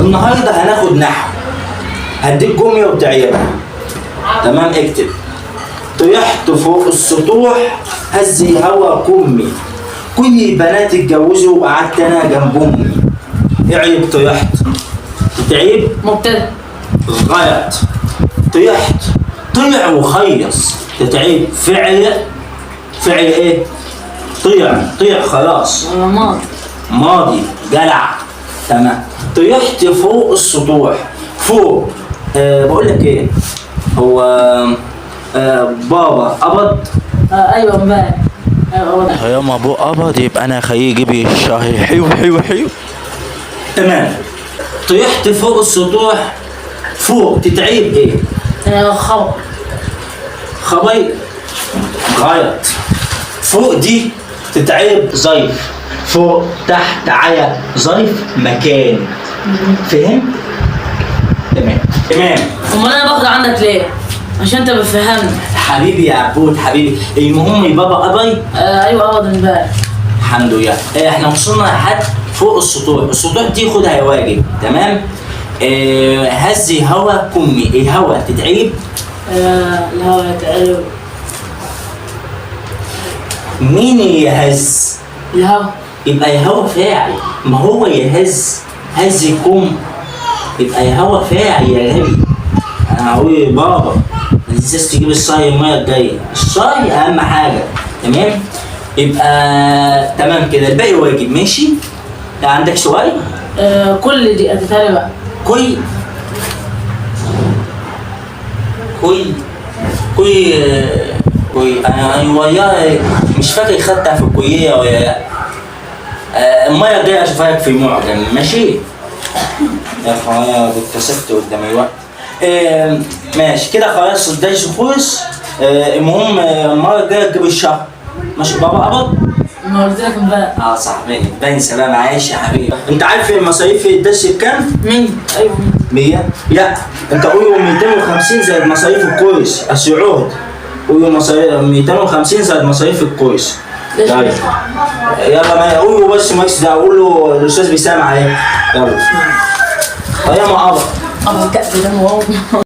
النهارده هناخد نحو. هديك جمله وتعيبها. تمام، اكتب. طيحت فوق السطوح هزي هوا كمي، كل البنات اتجوزوا وقعدت انا جنب امي. اعيب طيحت. تعيب مبتدأ. غلط. طيحت طلع وخيص. تتعيب فعل. فعل ايه؟ طيع خلاص. ماضي. ماضي جلع. تمام. طيحت فوق السطوح. فوق بقول لك ايه، هو بابا قبض. ايوه امبارح. ايوه ياما ابوه قبض، يبقى انا خليه يجيب لي الشهر. حلو حلو حلو. تمام. طيحت فوق السطوح. فوق تتعيب ايه؟ خبر. خبر غلط. فوق دي تتعيب ظرف. فوق تحت على ظرف مكان. فهم؟ تمام. امال انا باخد عندك ليه؟ عشان انت بتفهمني. حبيبي يا عبود حبيبي. المهم بابا قبض. ايوه قبض امبارح. الحمد لله. احنا وصلنا لحد فوق السطوح. السطوح دي خدها يا واجب. تمام. هزي هوا كمي. الهوا تتعيب الهوا يتقلب. مين يهز؟ الهوا. يبقى الهوا فاعل. ما هو يهز. هز كم. يبقى الهوا فاعل يا غبي. انا هقول بابا ما تنساش تجيب الصاي المره الجايه. الصاي اهم حاجه. تمام. يبقى تمام كده. الباقي واجب. ماشي. عندك سؤال؟ كل دي هتتهيألي بقى. كوي انا وياه مش فاكر خدتها في الكليه ولا لا. المره الجايه اشوفها لك في المعجم. ماشي يا اخويا، اتكسفت قدام الوقت. ماشي كده خلاص. الدرس خلص. المهم المره الجايه تجيب الشهر. ماشي بابا قبض. ما قلت لك امبارح. صاحبي بنسى بقى. معلش يا حبيبي. انت عارف مصاريف الدرس بكام؟ مين؟ ايوه 100. لا انت قول 250 زائد مصاريف الكورس. السعود قول 250 زائد مصاريف الكورس. طيب يلا ما قول له بس ماكس ده. قول له الاستاذ بيسامع عليك. يلا. يا ما قبض. كأس ده